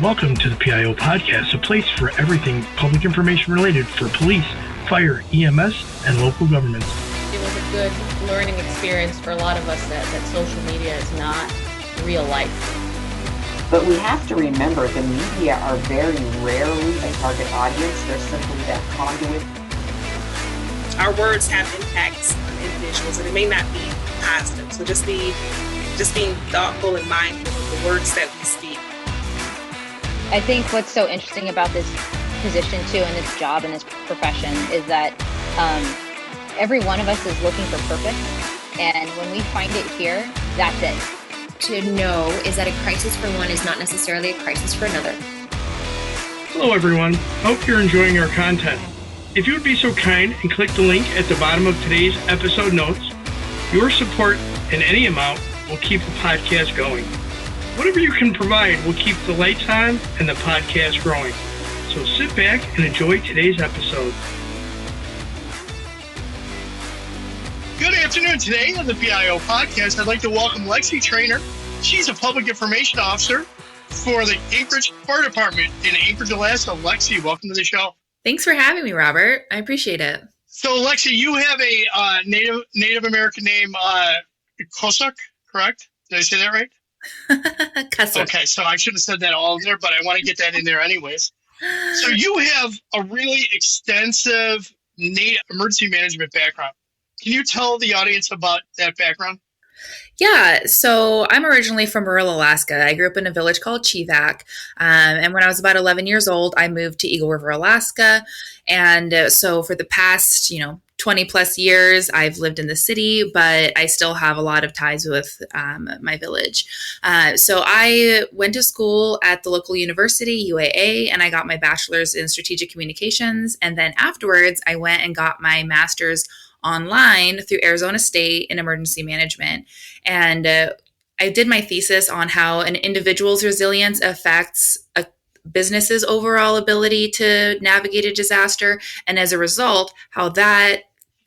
Welcome to the PIO Podcast, a place for everything public information related for police, fire, EMS, and local governments. It was a good learning experience for a lot of us that social media is not real life. But we have to remember the media are very rarely a target audience. They're simply that conduit. Our words have impacts on individuals, and it may not be positive. So just being thoughtful and mindful of the words that we speak. I think what's so interesting about this position too, and this job and this profession, is that every one of us is looking for purpose. And when we find it here, that's it. To know is that a crisis for one is not necessarily a crisis for another. Hello everyone, hope you're enjoying our content. If you would be so kind and click the link at the bottom of today's episode notes, your support in any amount will keep the podcast going. Whatever you can provide will keep the lights on and the podcast growing. So sit back and enjoy today's episode. Good afternoon. Today on the PIO Podcast, I'd like to welcome Lexi Trainer. She's a public information officer for the Anchorage Fire Department in Anchorage, Alaska. Lexi, welcome to the show. Thanks for having me, Robert. I appreciate it. So, Lexi, you have a Native American name, Qass'uq, correct? Did I say that right? Qass'uq. Okay, so I should have said that all in there, but I want to get that in there anyways. So you have a really extensive emergency management background. Can you tell the audience about that background? Yeah, so I'm originally from rural Alaska. I grew up in a village called Chivak, and when I was about 11 years old, I moved to Eagle River, Alaska, and so for the past, 20 plus years, I've lived in the city, but I still have a lot of ties with my village. So I went to school at the local university, UAA, and I got my bachelor's in strategic communications, and then afterwards, I went and got my master's online through Arizona State in emergency management. And I did my thesis on how an individual's resilience affects a business's overall ability to navigate a disaster. And as a result, how that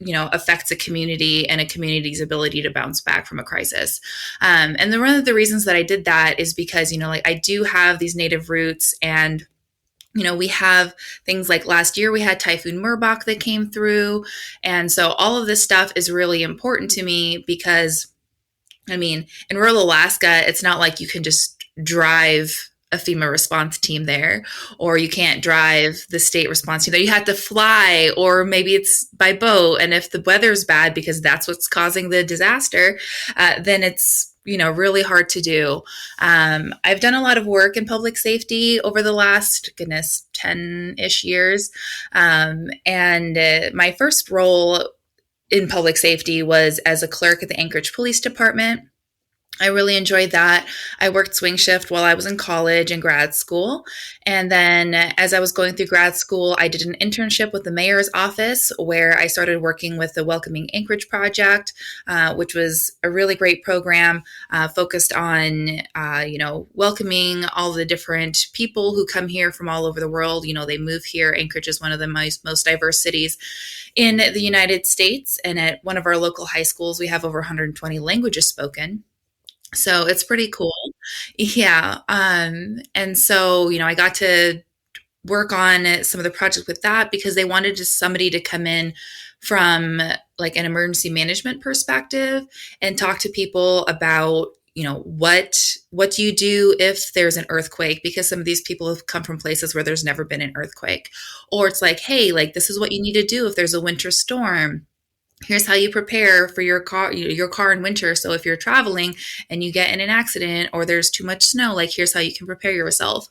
affects a community and a community's ability to bounce back from a crisis. And one of the reasons that I did that is because, I do have these native roots, and we have things like last year we had Typhoon Murbach that came through. And so all of this stuff is really important to me because, in rural Alaska, it's not like you can just drive a FEMA response team there, or you can't drive the state response team there. You have to fly, or maybe it's by boat. And if the weather's bad, because that's what's causing the disaster, then it's really hard to do. I've done a lot of work in public safety over the last, 10-ish years. And my first role in public safety was as a clerk at the Anchorage Police Department. I really enjoyed that. I worked swing shift while I was in college and grad school. And then as I was going through grad school, I did an internship with the mayor's office where I started working with the Welcoming Anchorage Project, which was a really great program focused on, welcoming all the different people who come here from all over the world. They move here. Anchorage is one of the most diverse cities in the United States. And at one of our local high schools, we have over 120 languages spoken. So it's pretty cool. Yeah. And so, I got to work on some of the projects with that because they wanted just somebody to come in from like an emergency management perspective and talk to people about, what do you do if there's an earthquake? Because some of these people have come from places where there's never been an earthquake. Or it's like, hey, this is what you need to do if there's a winter storm. Here's how you prepare for your car in winter. So if you're traveling and you get in an accident or there's too much snow, here's how you can prepare yourself.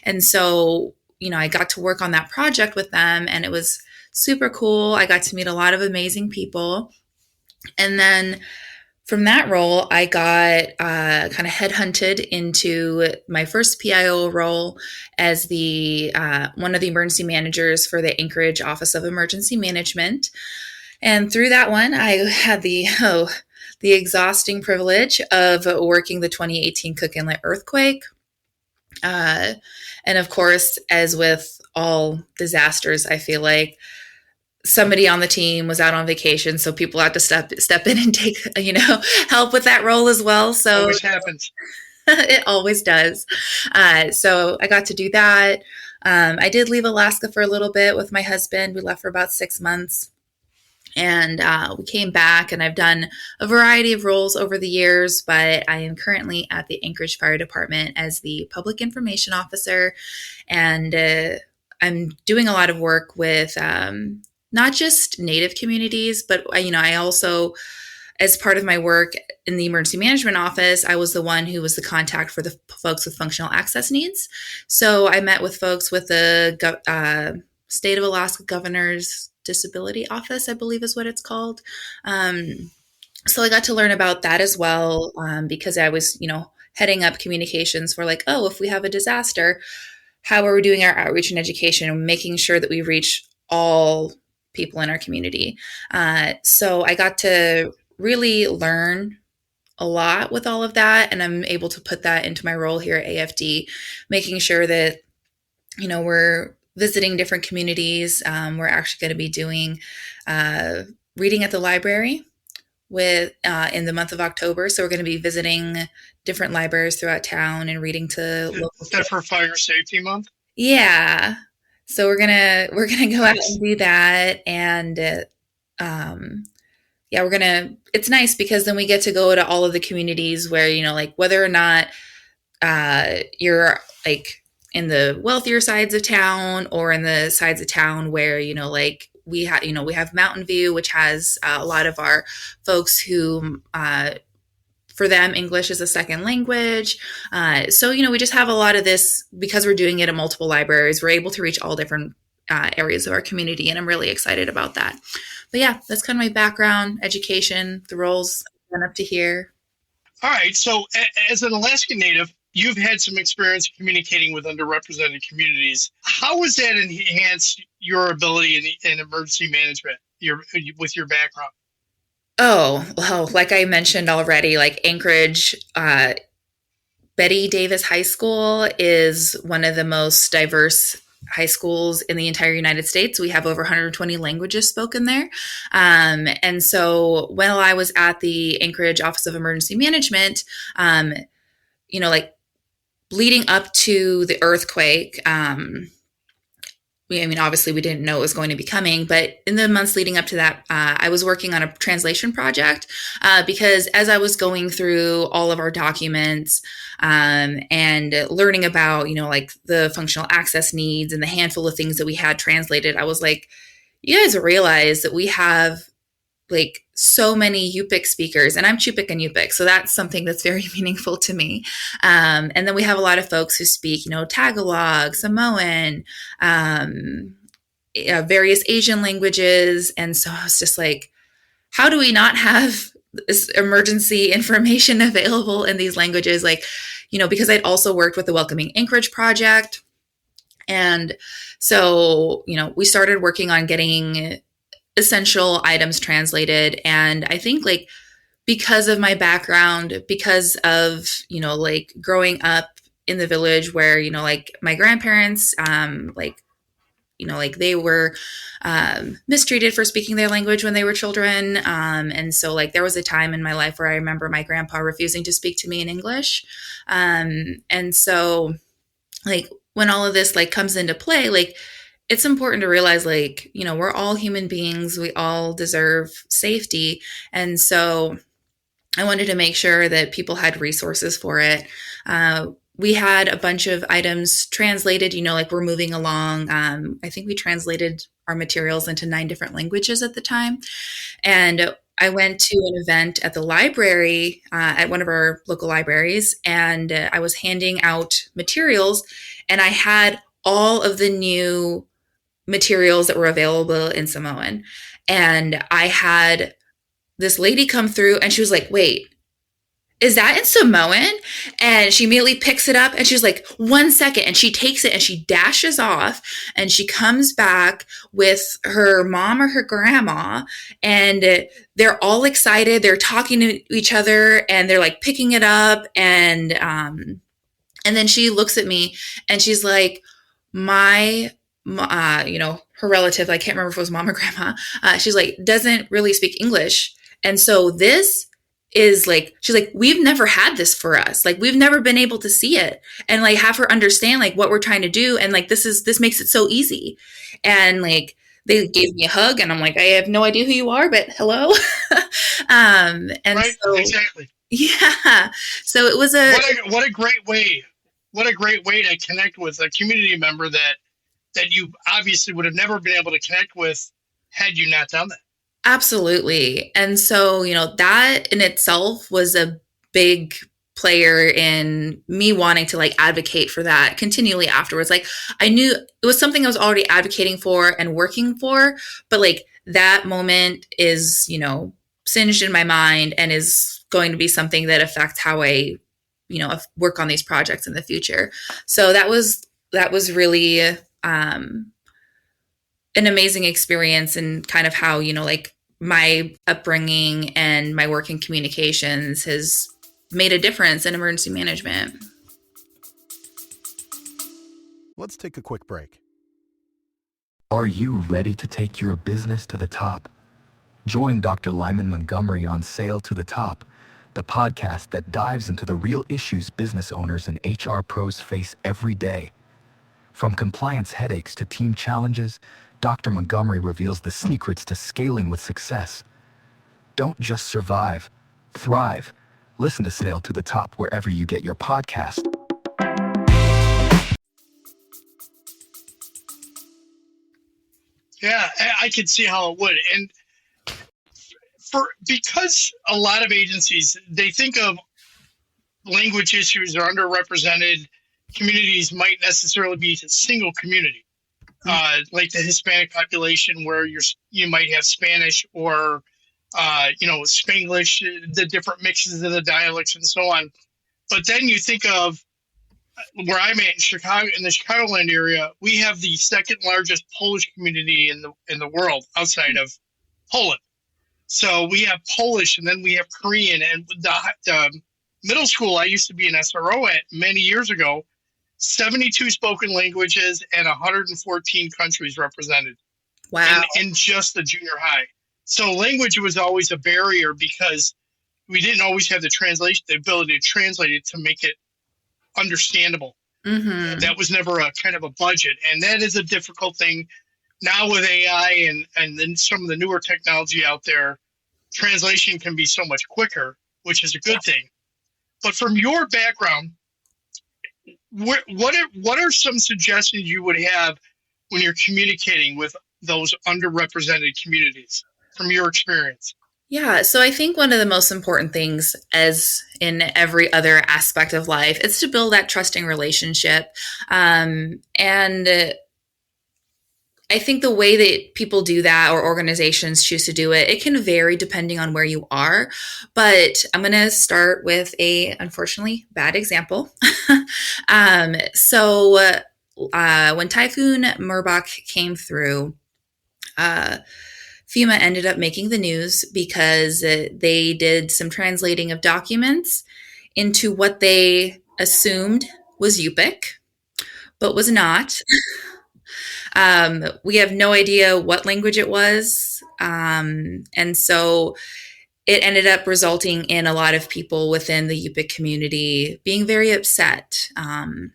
And so, I got to work on that project with them, and it was super cool. I got to meet a lot of amazing people. And then from that role, I got kind of headhunted into my first PIO role as the one of the emergency managers for the Anchorage Office of Emergency Management. And through that one, I had the exhausting privilege of working the 2018 Cook Inlet earthquake. And of course, as with all disasters, I feel like somebody on the team was out on vacation, so people had to step in and take, help with that role as well. So always happens. It always does. So I got to do that. I did leave Alaska for a little bit with my husband. We left for about 6 months. And we came back, and I've done a variety of roles over the years, but I am currently at the Anchorage Fire Department as the Public Information Officer. And I'm doing a lot of work with not just Native communities, but, I also, as part of my work in the emergency management office, I was the one who was the contact for the folks with functional access needs. So I met with folks with the State of Alaska Governor's Disability Office, I believe is what it's called. So I got to learn about that as well, because I was, heading up communications for like, oh, if we have a disaster, how are we doing our outreach and education and making sure that we reach all people in our community. So I got to really learn a lot with all of that, and I'm able to put that into my role here at AFD, making sure that, we're visiting different communities. We're actually going to be doing reading at the library in the month of October. So we're going to be visiting different libraries throughout town and reading to local. Is that for Fire Safety Month? Yeah. So we're gonna go out and do that, and it's nice because then we get to go to all of the communities where, like whether or not you're like in the wealthier sides of town or in the sides of town where, like we have Mountain View, which has a lot of our folks who, for them, English is a second language. So, we just have a lot of this because we're doing it at multiple libraries. We're able to reach all different areas of our community, and I'm really excited about that. But yeah, that's kind of my background, education, the roles I've done up to here. All right. So as an Alaskan Native, you've had some experience communicating with underrepresented communities. How has that enhanced your ability in emergency management with your background? Oh, well, like I mentioned already, like Anchorage, Betty Davis High School is one of the most diverse high schools in the entire United States. We have over 120 languages spoken there. And so while I was at the Anchorage Office of Emergency Management, like leading up to the earthquake, obviously we didn't know it was going to be coming, but in the months leading up to that, I was working on a translation project because as I was going through all of our documents and learning about, like the functional access needs and the handful of things that we had translated, I was like, you guys realize that we have like so many Yupik speakers, and I'm Chupik and Yupik, so that's something that's very meaningful to me. And then we have a lot of folks who speak, Tagalog, Samoan, various Asian languages. And so I was just like, how do we not have this emergency information available in these languages? Like, because I'd also worked with the Welcoming Anchorage Project. And so, we started working on getting essential items translated. And I think like because of my background, because of, like growing up in the village where, like my grandparents, they were mistreated for speaking their language when they were children. And so like there was a time in my life where I remember my grandpa refusing to speak to me in English. And so like when all of this like comes into play, like it's important to realize like, we're all human beings. We all deserve safety. And so I wanted to make sure that people had resources for it. We had a bunch of items translated, like we're moving along. I think we translated our materials into 9 different languages at the time. And I went to an event at the library, at one of our local libraries, and I was handing out materials, and I had all of the new materials that were available in Samoan. And I had this lady come through and she was like, wait, is that in Samoan? And she immediately picks it up and she's like, 1 second. And she takes it and she dashes off and she comes back with her mom or her grandma, and they're all excited. They're talking to each other and they're like picking it up. And then she looks at me and she's like, her relative, I can't remember if it was mom or grandma, she's like, doesn't really speak English. And so this is like, she's like, we've never had this for us. Like, we've never been able to see it and like have her understand like what we're trying to do. And like, this makes it so easy. And like, they gave me a hug and I'm like, I have no idea who you are, but hello. And right, so, exactly. yeah. So it was what a great way to connect with a community member that you obviously would have never been able to connect with had you not done that. Absolutely. And so, that in itself was a big player in me wanting to like advocate for that continually afterwards. Like, I knew it was something I was already advocating for and working for, but like that moment is, singed in my mind and is going to be something that affects how I, work on these projects in the future. So that was really, an amazing experience, and kind of how, like my upbringing and my work in communications has made a difference in emergency management. Let's take a quick break. Are you ready to take your business to the top? Join Dr. Lyman Montgomery on Sail to the Top, the podcast that dives into the real issues business owners and HR pros face every day. From compliance headaches to team challenges, Dr. Montgomery reveals the secrets to scaling with success. Don't just survive, thrive. Listen to Sail to the Top wherever you get your podcast. Yeah, I could see how it would. And because a lot of agencies, they think of language issues or underrepresented communities might necessarily be a single community. Like the Hispanic population, where you might have Spanish or Spanglish, the different mixes of the dialects and so on. But then you think of where I'm at in Chicago, in the Chicagoland area, we have the second largest Polish community in the world outside of Poland. So we have Polish, and then we have Korean, and the middle school I used to be an SRO at many years ago. 72 spoken languages and 114 countries represented. Wow. In just the junior high. So language was always a barrier because we didn't always have the ability to translate it to make it understandable. Mm-hmm. That was never a kind of a budget. And that is a difficult thing. Now with AI and then some of the newer technology out there, translation can be so much quicker, which is a good thing. But from your background, what are some suggestions you would have when you're communicating with those underrepresented communities from your experience? Yeah, so I think one of the most important things, as in every other aspect of life, is to build that trusting relationship. And I think the way that people do that, or organizations choose to do it, it can vary depending on where you are. But I'm going to start with a, unfortunately, bad example. So when Typhoon Merbach came through, FEMA ended up making the news because they did some translating of documents into what they assumed was Yupik, but was not. We have no idea what language it was. And so it ended up resulting in a lot of people within the Yupik community being very upset, and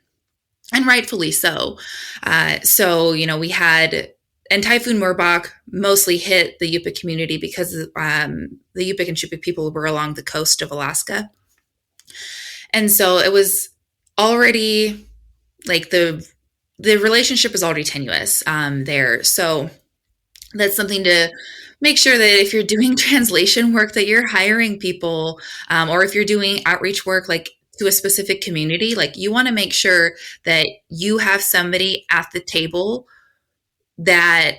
rightfully so. We had, and Typhoon Merbach mostly hit the Yupik community because the Yupik and Chupik people were along the coast of Alaska. And so it was already like the relationship is already tenuous there. So that's something to make sure that if you're doing translation work, that you're hiring people, or if you're doing outreach work, like to a specific community, like you want to make sure that you have somebody at the table that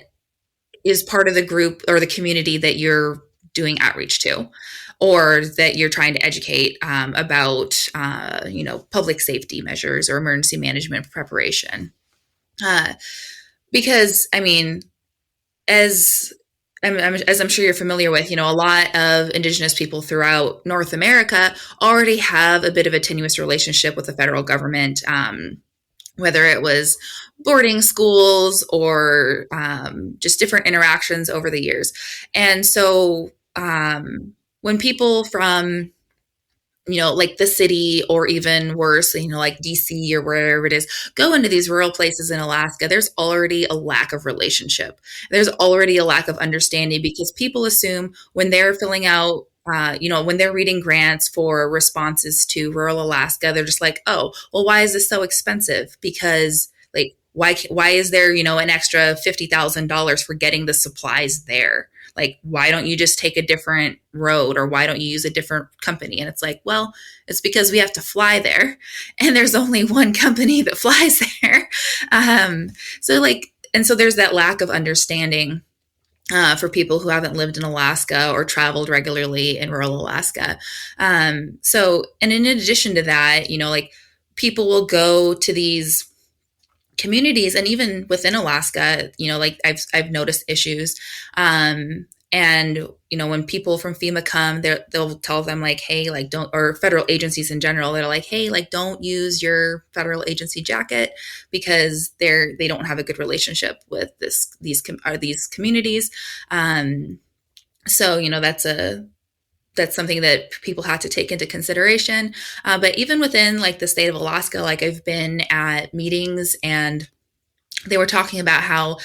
is part of the group or the community that you're doing outreach to, or that you're trying to educate about, public safety measures or emergency management preparation. Because, I mean, as I'm sure you're familiar with, a lot of Indigenous people throughout North America already have a bit of a tenuous relationship with the federal government, whether it was boarding schools or just different interactions over the years. And so when people from, like the city or even worse, like DC or wherever it is, go into these rural places in Alaska, there's already a lack of relationship. There's already a lack of understanding because people assume when they're filling out, when they're reading grants for responses to rural Alaska, they're just like, oh, well, why is this so expensive? Because like, why is there, an extra $50,000 for getting the supplies there? Like, why don't you just take a different road, or why don't you use a different company? And it's like, well, it's because we have to fly there, and there's only one company that flies there. So there's that lack of understanding for people who haven't lived in Alaska or traveled regularly in rural Alaska. And in addition to that, like people will go to these communities, and even within Alaska, like I've noticed issues. And when people from FEMA come, they'll tell them like, hey, like don't, or federal agencies in general, they're like, hey, like don't use your federal agency jacket because they don't have a good relationship with these communities. So that's something that people have to take into consideration. But even within like the state of Alaska, like I've been at meetings and they were talking about how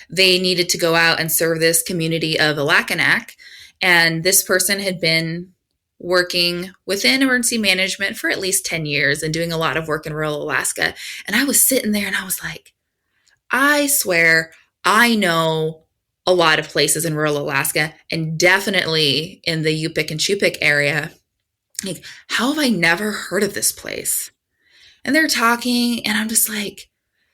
they needed to go out and serve this community of Alakanach. And this person had been working within emergency management for at least 10 years and doing a lot of work in rural Alaska. And I was sitting there and I was like, I swear I know a lot of places in rural Alaska, and definitely in the Yupik and Chupik area. Like, how have I never heard of this place? And they're talking, and I'm just like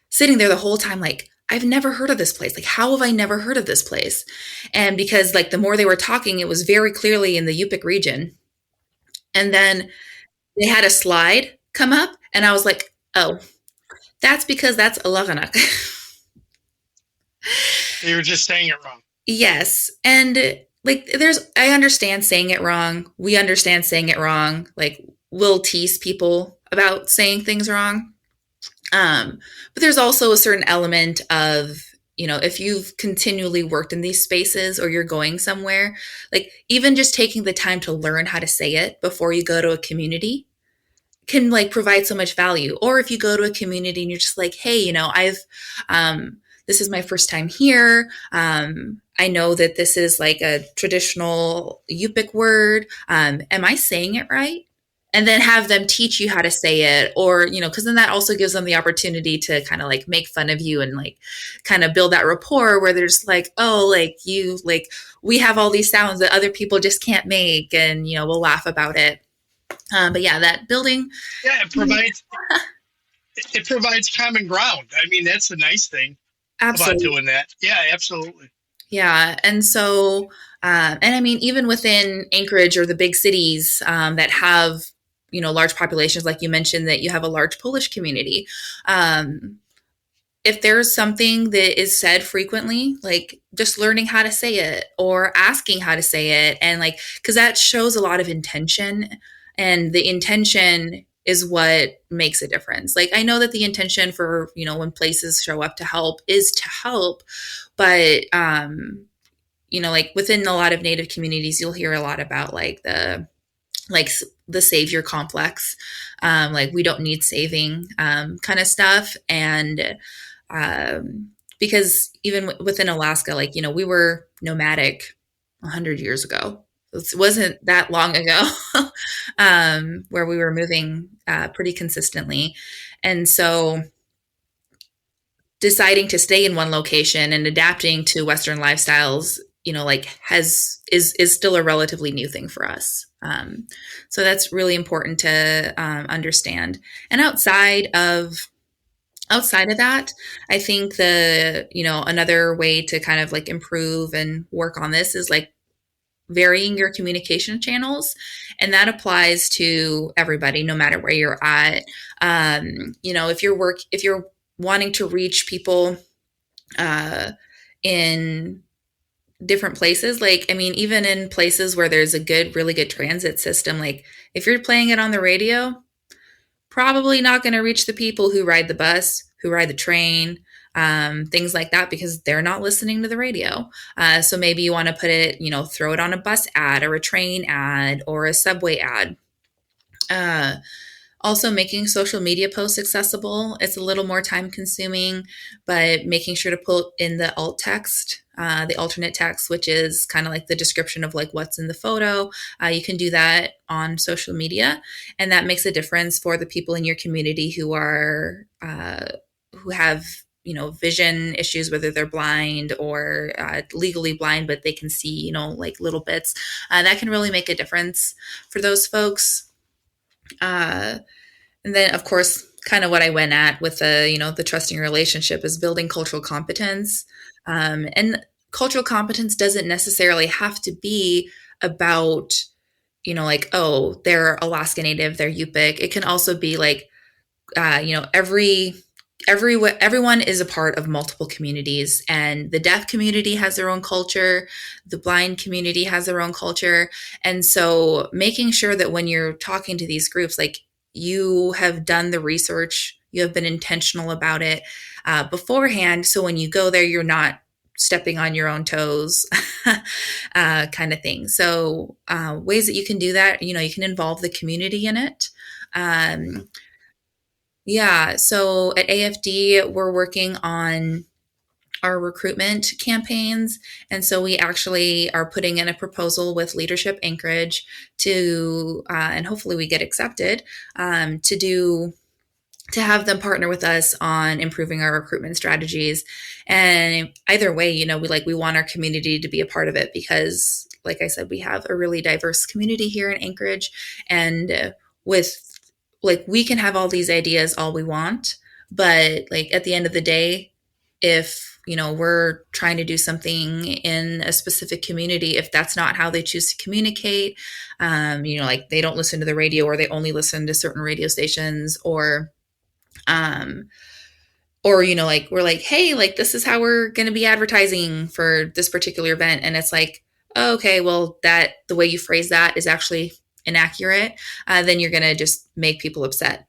sitting there the whole time, like, I've never heard of this place. Like, how have I never heard of this place? And because like the more they were talking, it was very clearly in the Yupik region. And then they had a slide come up, and I was like, oh, that's because that's Alaganak. You were just saying it wrong. Yes. And like I understand saying it wrong. We understand saying it wrong. Like we'll tease people about saying things wrong. But there's also a certain element of, if you've continually worked in these spaces or you're going somewhere, like even just taking the time to learn how to say it before you go to a community can like provide so much value. Or if you go to a community and you're just like, hey, this is my first time here. I know that this is like a traditional Yupik word. Am I saying it right? And then have them teach you how to say it, or, because then that also gives them the opportunity to kind of like make fun of you and like kind of build that rapport where they're just like, oh, like we have all these sounds that other people just can't make. And, we'll laugh about it. But yeah, that building. Yeah, it provides common ground. I mean, that's the nice thing about doing that. Yeah, absolutely. Yeah. And so, and I mean, even within Anchorage or the big cities that have, large populations, like you mentioned that you have a large Polish community. If there's something that is said frequently, like just learning how to say it or asking how to say it, and like, because that shows a lot of intention, and the intention is what makes a difference. Like, I know that the intention for, when places show up to help is to help, but, like within a lot of Native communities, you'll hear a lot about like the savior complex, like we don't need saving, kind of stuff. And, because even within Alaska, like, we were nomadic 100 years ago. It wasn't that long ago, where we were moving pretty consistently. And so deciding to stay in one location and adapting to Western lifestyles, is still a relatively new thing for us. So that's really important to understand. And outside of that, I think another way to kind of like improve and work on this is like varying your communication channels. And that applies to everybody, no matter where you're at. If you're wanting to reach people in different places, like, I mean, even in places where there's a really good transit system, like if you're playing it on the radio, probably not going to reach the people who ride the bus, who ride the train, things like that, because they're not listening to the radio. So maybe you want to put it, throw it on a bus ad or a train ad or a subway ad. Also, making social media posts accessible. It's a little more time consuming, but making sure to put in the alt text, the alternate text, which is kind of like the description of like what's in the photo. You can do that on social media, and that makes a difference for the people in your community who are who have vision issues, whether they're blind or legally blind, but they can see like little bits. That can really make a difference for those folks. And then, of course, kind of what I went at with the trusting relationship is building cultural competence. And cultural competence doesn't necessarily have to be about, like, oh, they're Alaska Native, they're Yupik. It can also be like, everyone is a part of multiple communities, and the deaf community has their own culture, the blind community has their own culture. And so making sure that when you're talking to these groups, like, you have done the research, you have been intentional about it beforehand. So when you go there, you're not stepping on your own toes kind of thing. So ways that you can do that, you can involve the community in it. Yeah. So at AFD, we're working on our recruitment campaigns. And so we actually are putting in a proposal with Leadership Anchorage to, and hopefully we get accepted, to have them partner with us on improving our recruitment strategies. And either way, we want our community to be a part of it, because like I said, we have a really diverse community here in Anchorage, and we can have all these ideas all we want, but like at the end of the day, if we're trying to do something in a specific community, if that's not how they choose to communicate, like they don't listen to the radio, or they only listen to certain radio stations, or like we're like, hey, like this is how we're going to be advertising for this particular event, and it's like, oh, okay, well, that the way you phrase that is actually inaccurate, then you're going to just make people upset.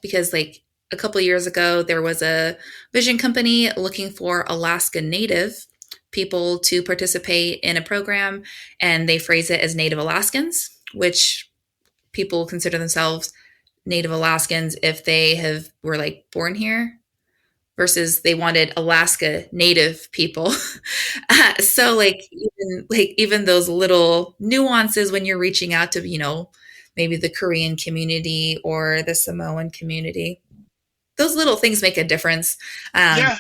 Because like a couple of years ago, there was a vision company looking for Alaska Native people to participate in a program, and they phrase it as Native Alaskans, which people consider themselves Native Alaskans if they were like born here, versus they wanted Alaska Native people. So even those little nuances when you're reaching out to, maybe the Korean community or the Samoan community, those little things make a difference. Yeah,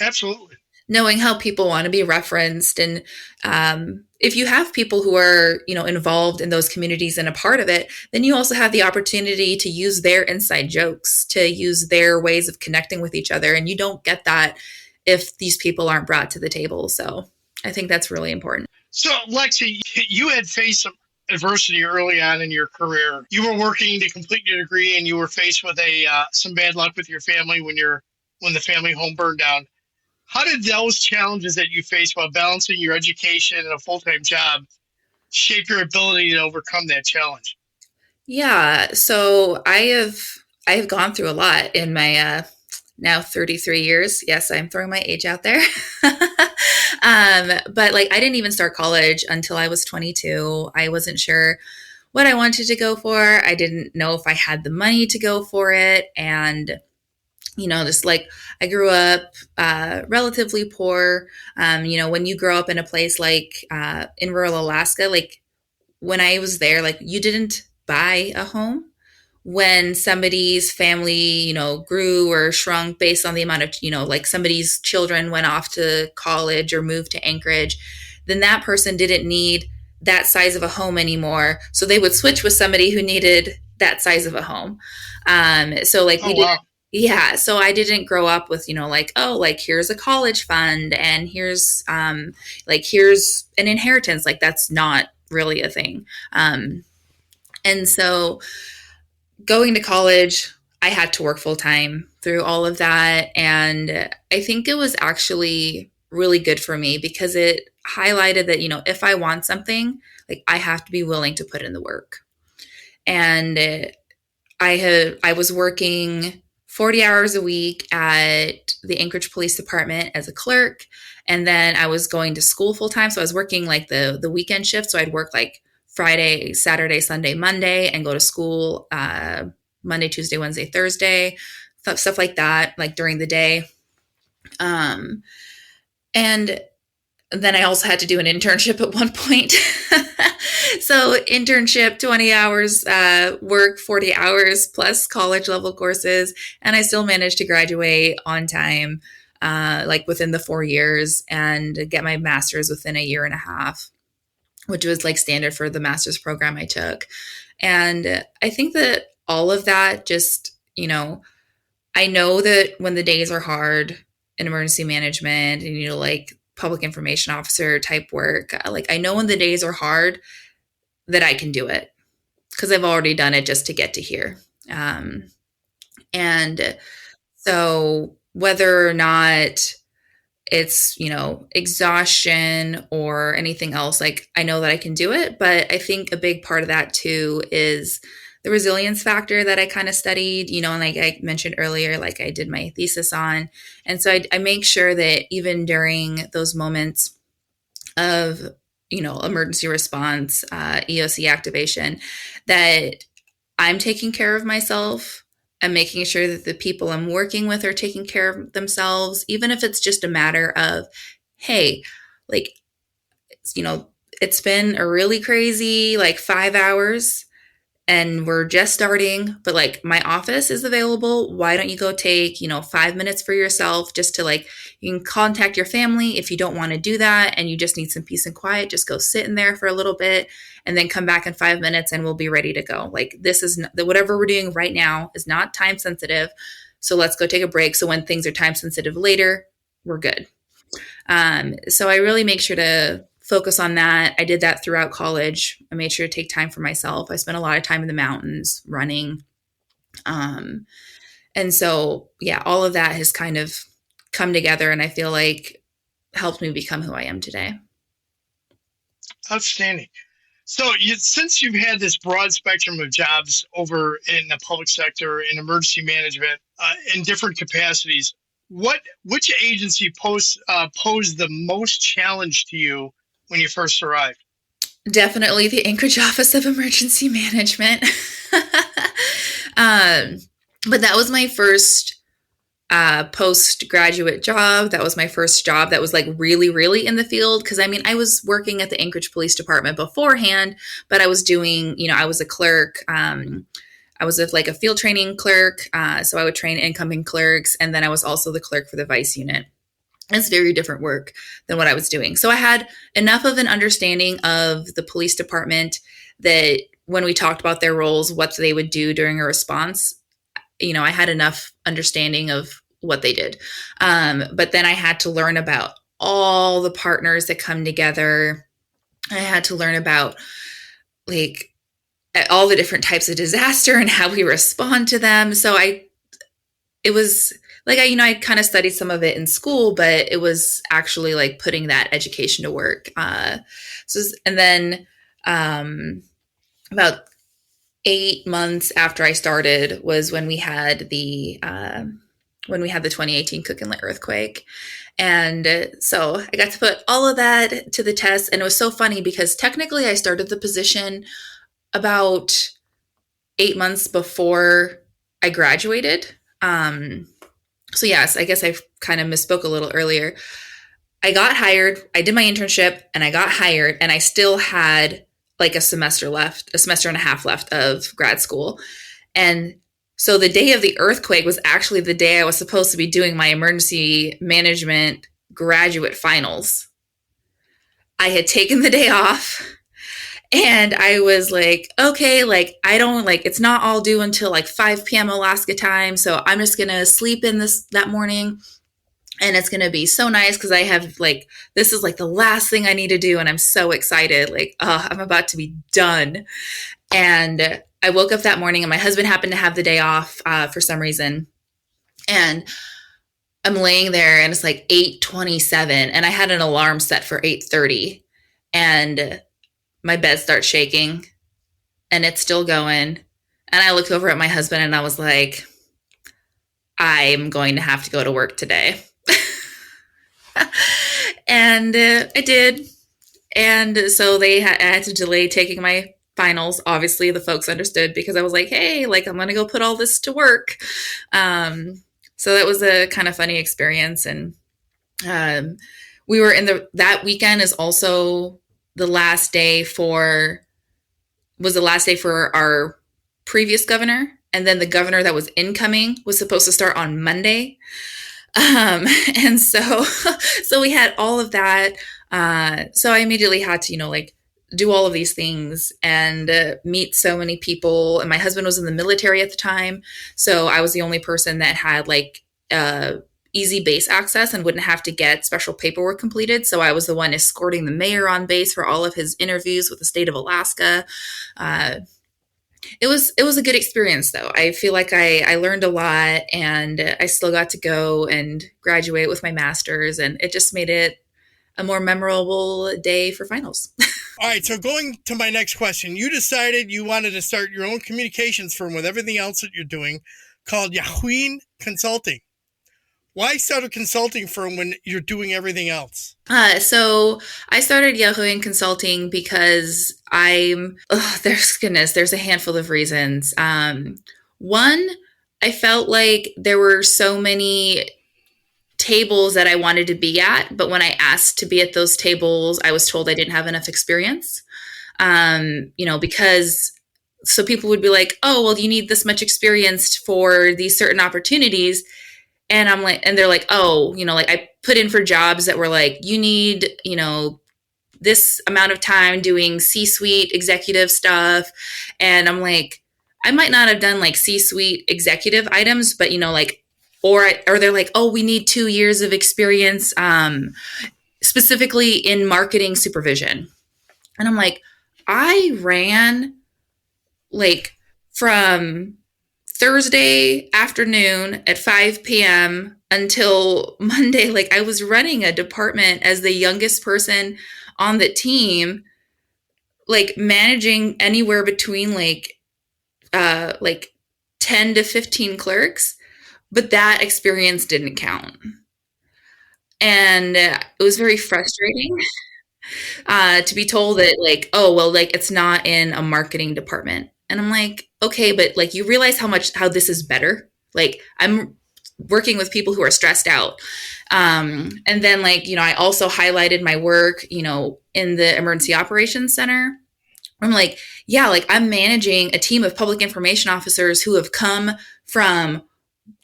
absolutely. Knowing how people want to be referenced. And if you have people who are, involved in those communities and a part of it, then you also have the opportunity to use their inside jokes, to use their ways of connecting with each other. And you don't get that if these people aren't brought to the table. So I think that's really important. So Lexi, you had faced some adversity early on in your career. You were working to complete your degree, and you were faced with some bad luck with your family when the family home burned down. How did those challenges that you faced while balancing your education and a full-time job shape your ability to overcome that challenge? Yeah, so I have gone through a lot in my now 33 years. Yes, I'm throwing my age out there. But like I didn't even start college until I was 22. I wasn't sure what I wanted to go for. I didn't know if I had the money to go for it. And just like I grew up relatively poor. When you grow up in a place like in rural Alaska, like when I was there, like you didn't buy a home. When somebody's family, grew or shrunk based on the amount of, like somebody's children went off to college or moved to Anchorage, then that person didn't need that size of a home anymore. So they would switch with somebody who needed that size of a home. So like we did. Yeah. So I didn't grow up with, like, oh, like here's a college fund and here's here's an inheritance. Like that's not really a thing. And so going to college, I had to work full time through all of that. And I think it was actually really good for me because it highlighted that, if I want something, like I have to be willing to put in the work. And I was working 40 hours a week at the Anchorage Police Department as a clerk. And then I was going to school full time. So I was working like the weekend shift. So I'd work like Friday, Saturday, Sunday, Monday, and go to school Monday, Tuesday, Wednesday, Thursday, stuff like that, like during the day. And then I also had to do an internship at one point. So internship, 20 hours, work 40 hours plus college level courses. And I still managed to graduate on time, like within the 4 years, and get my master's within a year and a half, which was like standard for the master's program I took. And I think that all of that just, I know that when the days are hard in emergency management and, like public information officer type work, like I know when the days are hard that I can do it because I've already done it just to get to here. And so whether or not it's, exhaustion or anything else, like I know that I can do it. But I think a big part of that too is the resilience factor that I kind of studied, and like I mentioned earlier, like I did my thesis on. And so I make sure that even during those moments of, emergency response, EOC activation, that I'm taking care of myself. I'm making sure that the people I'm working with are taking care of themselves, even if it's just a matter of, hey, like, it's been a really crazy, like 5 hours and we're just starting, but like my office is available. Why don't you go take, 5 minutes for yourself just to like, you can contact your family if you don't want to do that and you just need some peace and quiet, just go sit in there for a little bit and then come back in 5 minutes and we'll be ready to go. Like this is whatever we're doing right now is not time sensitive. So let's go take a break. So when things are time sensitive later, we're good. So I really make sure to focus on that. I did that throughout college. I made sure to take time for myself. I spent a lot of time in the mountains running. And so, yeah, all of that has kind of come together and I feel like helped me become who I am today. Outstanding. So since you've had this broad spectrum of jobs over in the public sector, in emergency management, in different capacities, which agency posed the most challenge to you when you first arrived? Definitely the Anchorage Office of Emergency Management. But that was my first postgraduate job. That was my first job that was like really, really in the field. Cause I was working at the Anchorage Police Department beforehand, but I was doing, I was a clerk. I was like a field training clerk. So I would train incoming clerks. And then I was also the clerk for the vice unit. It's very different work than what I was doing. So I had enough of an understanding of the police department that when we talked about their roles, what they would do during a response, I had enough understanding of what they did. But then I had to learn about all the partners that come together. I had to learn about like all the different types of disaster and how we respond to them. So it was like, I kind of studied some of it in school, but it was actually like putting that education to work. And then about 8 months after I started was when we had the 2018 Cook Inlet earthquake. And so I got to put all of that to the test. And it was so funny because technically I started the position about 8 months before I graduated. So yes, I guess I kind of misspoke a little earlier. I got hired, I did my internship and I got hired and I still had like a semester and a half left of grad school. And so the day of the earthquake was actually the day I was supposed to be doing my emergency management graduate finals. I had taken the day off. And I was like, okay, like, it's not all due until like 5 p.m. Alaska time. So I'm just going to sleep in that morning and it's going to be so nice. Cause I have like, this is like the last thing I need to do. And I'm so excited. Like, I'm about to be done. And I woke up that morning and my husband happened to have the day off, for some reason. And I'm laying there and it's like 8:27 and I had an alarm set for 8:30 and my bed starts shaking and it's still going. And I looked over at my husband and I was like, I'm going to have to go to work today. And I did. And so I had to delay taking my finals. Obviously, the folks understood because I was like, hey, like, I'm going to go put all this to work. So that was a kind of funny experience. And we were that weekend is also the last day for our previous governor. And then the governor that was incoming was supposed to start on Monday. And so we had all of that. So I immediately had to, like, do all of these things and meet so many people. And my husband was in the military at the time. So I was the only person that had like easy base access and wouldn't have to get special paperwork completed. So I was the one escorting the mayor on base for all of his interviews with the state of Alaska. It was a good experience, though. I feel like I learned a lot, and I still got to go and graduate with my master's, and it just made it a more memorable day for finals. All right, so going to my next question, you decided you wanted to start your own communications firm with everything else that you're doing called Yahuin Consulting. Why start a consulting firm when you're doing everything else? So I started Yahuin Consulting because there's a handful of reasons. One, I felt like there were so many tables that I wanted to be at, but when I asked to be at those tables, I was told I didn't have enough experience. Because so people would be like, oh, well, you need this much experience for these certain opportunities. And I'm like, and they're like, oh, like I put in for jobs that were like, you need, this amount of time doing C-suite executive stuff. And I'm like, I might not have done like C-suite executive items, but or they're like, oh, we need 2 years of experience, specifically in marketing supervision. And I'm like, I ran like from Thursday afternoon at 5 p.m. until Monday. Like, I was running a department as the youngest person on the team, like managing anywhere between like 10 to 15 clerks. But that experience didn't count. And it was very frustrating to be told that like, oh, well, like it's not in a marketing department. And I'm like, okay, but like you realize how this is better. Like I'm working with people who are stressed out. And then like, I also highlighted my work, in the emergency operations center. I'm like, yeah, like I'm managing a team of public information officers who have come from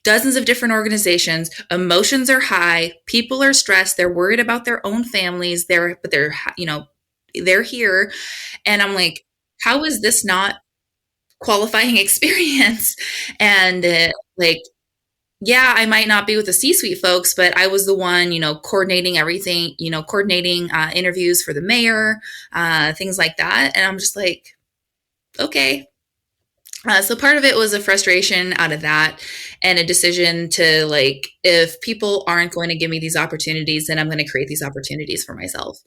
dozens of different organizations. Emotions are high. People are stressed. They're worried about their own families. They're here. And I'm like, how is this not qualifying experience? And yeah, I might not be with the C-suite folks, but I was the one, coordinating everything, coordinating interviews for the mayor, things like that. And I'm just like, okay. So part of it was a frustration out of that and a decision to like, if people aren't going to give me these opportunities, then I'm going to create these opportunities for myself.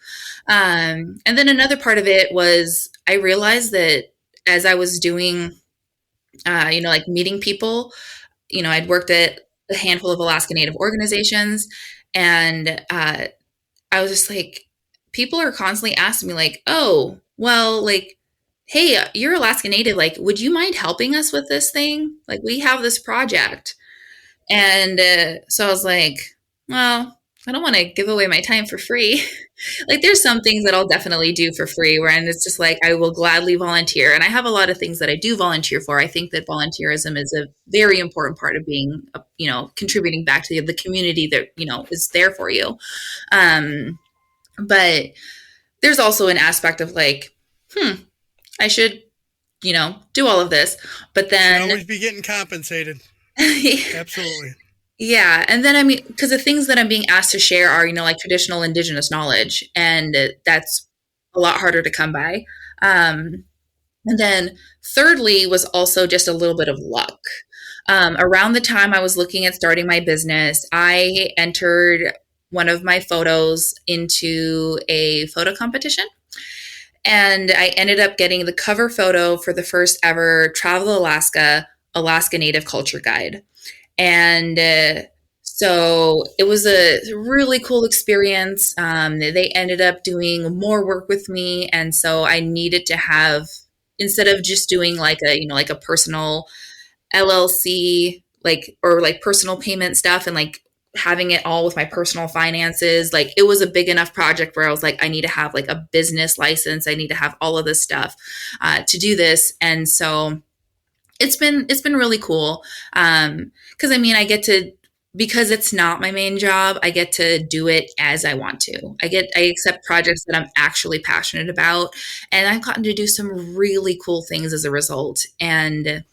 And then another part of it was I realized that as I was doing, like meeting people, I'd worked at a handful of Alaska Native organizations, and I was just like, people are constantly asking me like, oh, well, like, hey, you're Alaska Native. Like, would you mind helping us with this thing? Like, we have this project. And so I was like, well, I don't want to give away my time for free. Like, there's some things that I'll definitely do for free and it's just like, I will gladly volunteer. And I have a lot of things that I do volunteer for. I think that volunteerism is a very important part of being, contributing back to the community that, is there for you. But there's also an aspect of like, I should, do all of this, but then always be getting compensated. Absolutely. Yeah. And then, because the things that I'm being asked to share are, like traditional indigenous knowledge, and that's a lot harder to come by. And then thirdly was also just a little bit of luck. Around the time I was looking at starting my business, I entered one of my photos into a photo competition. And I ended up getting the cover photo for the first ever Travel Alaska Native Culture Guide. And so it was a really cool experience. They ended up doing more work with me. And so I needed to have, instead of just doing like a, like a personal LLC, or personal payment stuff and like having it all with my personal finances, like it was a big enough project where I was like, I need to have like a business license. I need to have all of this stuff to do this. And so it's been really cool. Cause I mean, I get to, because it's not my main job, I get to do it as I want to. I accept projects that I'm actually passionate about, and I've gotten to do some really cool things as a result. And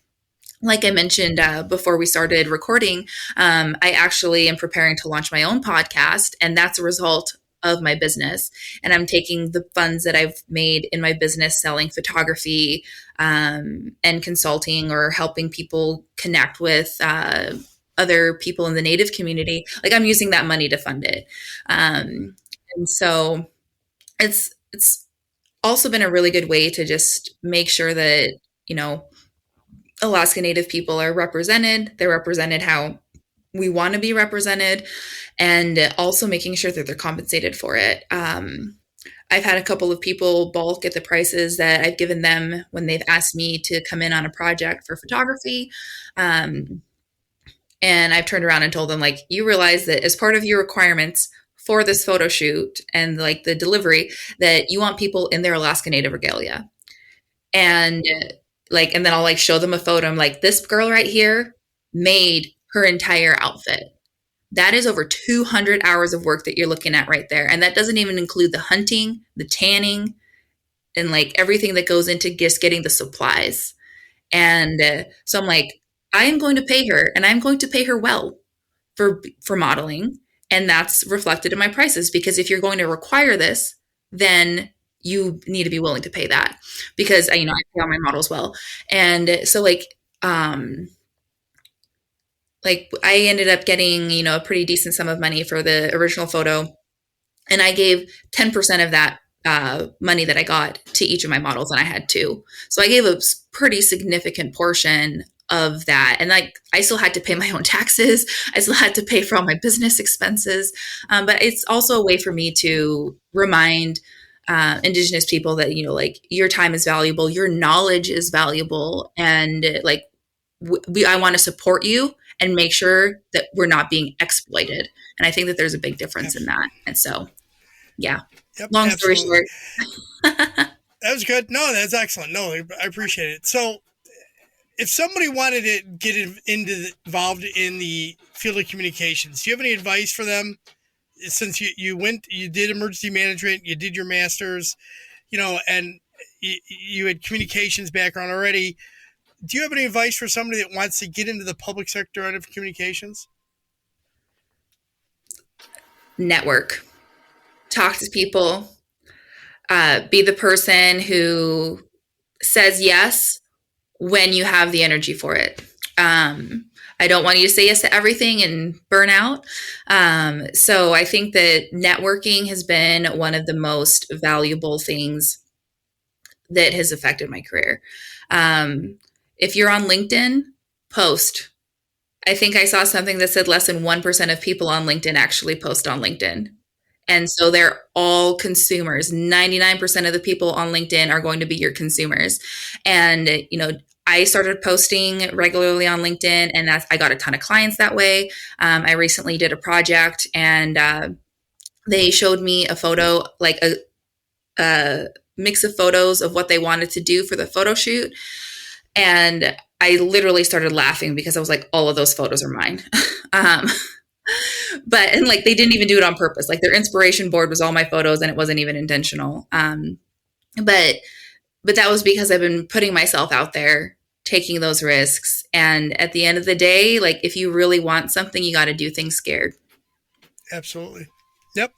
like I mentioned before we started recording, I actually am preparing to launch my own podcast, and that's a result of my business. And I'm taking the funds that I've made in my business selling photography and consulting or helping people connect with other people in the Native community. Like I'm using that money to fund it. And so it's also been a really good way to just make sure that, Alaska Native people are represented. They're represented how we want to be represented, and also making sure that they're compensated for it. I've had a couple of people balk at the prices that I've given them when they've asked me to come in on a project for photography. And I've turned around and told them, like, you realize that as part of your requirements for this photo shoot and like the delivery, that you want people in their Alaska Native regalia. And and then I'll like show them a photo. I'm like, this girl right here made her entire outfit. That is over 200 hours of work that you're looking at right there. And that doesn't even include the hunting, the tanning, and like everything that goes into just getting the supplies. And so I'm like, I am going to pay her, and I'm going to pay her well for modeling. And that's reflected in my prices, because if you're going to require this, then you need to be willing to pay that, because I pay all my models well. And so I ended up getting, a pretty decent sum of money for the original photo. And I gave 10% of that money that I got to each of my models, and I had two. So I gave a pretty significant portion of that. And I still had to pay my own taxes. I still had to pay for all my business expenses. But it's also a way for me to remind Indigenous people that, your time is valuable, your knowledge is valuable. And I want to support you and make sure that we're not being exploited. And I think that there's a big difference in that. And so, yeah. Yep, long story short. That was good. No, that's excellent. No, I appreciate it. So if somebody wanted to get involved in the field of communications, do you have any advice for them? Since you did emergency management, you did your master's, and you had communications background already. Do you have any advice for somebody that wants to get into the public sector out of communications? Network. Talk to people. Be the person who says yes when you have the energy for it. I don't want you to say yes to everything and burn out. So I think that networking has been one of the most valuable things that has affected my career. If you're on LinkedIn, post. I think I saw something that said less than 1% of people on LinkedIn actually post on LinkedIn. And so they're all consumers. 99% of the people on LinkedIn are going to be your consumers. And, I started posting regularly on LinkedIn, and I got a ton of clients that way. I recently did a project, and they showed me a photo, like a mix of photos of what they wanted to do for the photo shoot. And I literally started laughing because I was like, all of those photos are mine. But they didn't even do it on purpose. Like their inspiration board was all my photos, and it wasn't even intentional. But that was because I've been putting myself out there, taking those risks. And at the end of the day, if you really want something, you got to do things scared. Absolutely. Yep.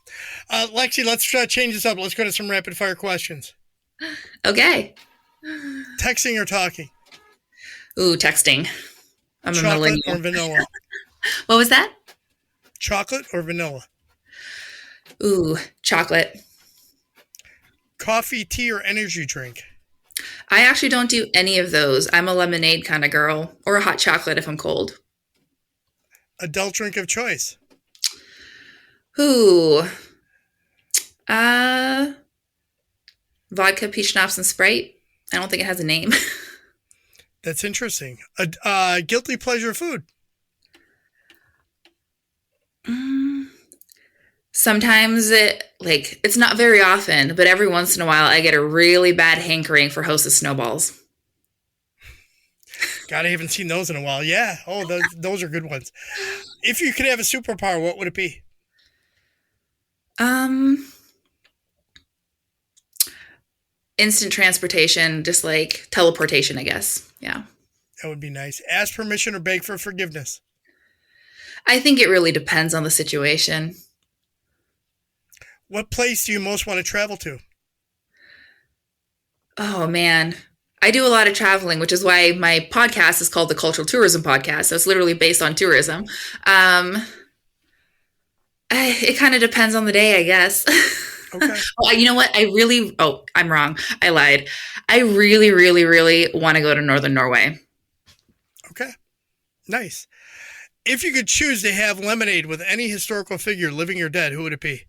Lexi, let's change this up. Let's go to some rapid fire questions. Okay. Texting or talking? Ooh, texting. I'm Chocolate a millennial. or vanilla? What was that? Chocolate or vanilla? Ooh, chocolate. Coffee, tea, or energy drink? I actually don't do any of those. I'm a lemonade kind of girl, or a hot chocolate if I'm cold. Adult drink of choice. Ooh. Vodka, peach schnapps, and Sprite. I don't think it has a name. That's interesting. Guilty pleasure food. Sometimes it's not very often, but every once in a while I get a really bad hankering for Hostess snowballs. God, I haven't seen those in a while. Yeah. Oh, those are good ones. If you could have a superpower, what would it be? Instant transportation, just like teleportation, I guess. Yeah. That would be nice. Ask permission or beg for forgiveness? I think it really depends on the situation. What place do you most want to travel to? Oh, man. I do a lot of traveling, which is why my podcast is called the Cultural Tourism Podcast. So it's literally based on tourism. It kind of depends on the day, I guess. Okay. Well, you know what? I'm wrong. I lied. I really, really, really want to go to Northern Norway. Okay. Nice. If you could choose to have lemonade with any historical figure, living or dead, who would it be?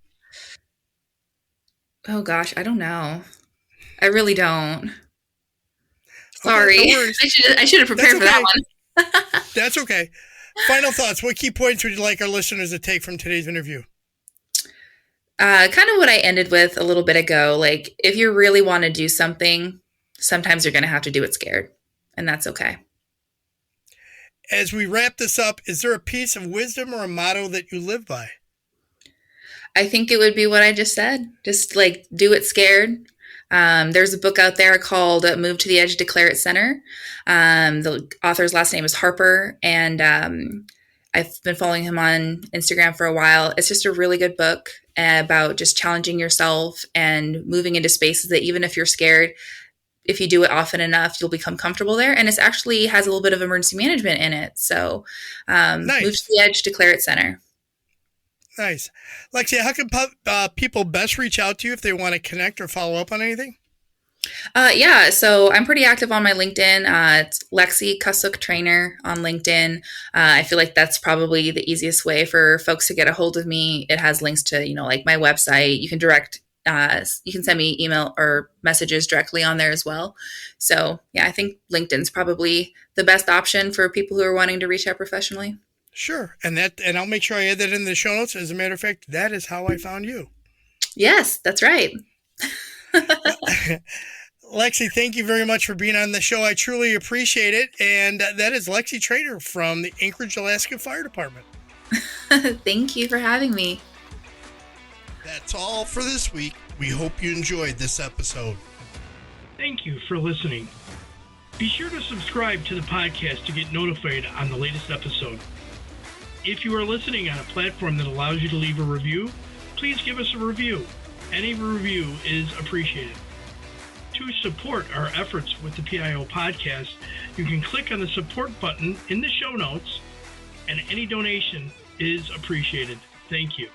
Oh, gosh. I don't know. I really don't. Sorry. Okay, no worries. I should have prepared for that one. That's okay. Final thoughts. What key points would you like our listeners to take from today's interview? Kind of what I ended with a little bit ago. Like, if you really want to do something, sometimes you're going to have to do it scared, and that's okay. As we wrap this up, is there a piece of wisdom or a motto that you live by? I think it would be what I just said. Just like do it scared. There's a book out there called Move to the Edge, Declare It Center. The author's last name is Harper, and I've been following him on Instagram for a while. It's just a really good book about just challenging yourself and moving into spaces that even if you're scared, if you do it often enough, you'll become comfortable there. And it actually has a little bit of emergency management in it. So nice. Move to the Edge, Declare It Center. Nice. Lexi, how can people best reach out to you if they want to connect or follow up on anything? Yeah, so I'm pretty active on my LinkedIn. It's Lexi Qass'uq Trainer on LinkedIn. I feel like that's probably the easiest way for folks to get a hold of me. It has links to, like my website. You can send me email or messages directly on there as well. So yeah, I think LinkedIn's probably the best option for people who are wanting to reach out professionally. Sure. And I'll make sure I add that in the show notes. As a matter of fact, that is how I found you. Yes, that's right. Lexi, thank you very much for being on the show. I truly appreciate it. And that is Lexi Trainer from the Anchorage, Alaska Fire Department. Thank you for having me. That's all for this week. We hope you enjoyed this episode. Thank you for listening. Be sure to subscribe to the podcast to get notified on the latest episode. If you are listening on a platform that allows you to leave a review, please give us a review. Any review is appreciated. To support our efforts with the PIO podcast, you can click on the support button in the show notes, and any donation is appreciated. Thank you.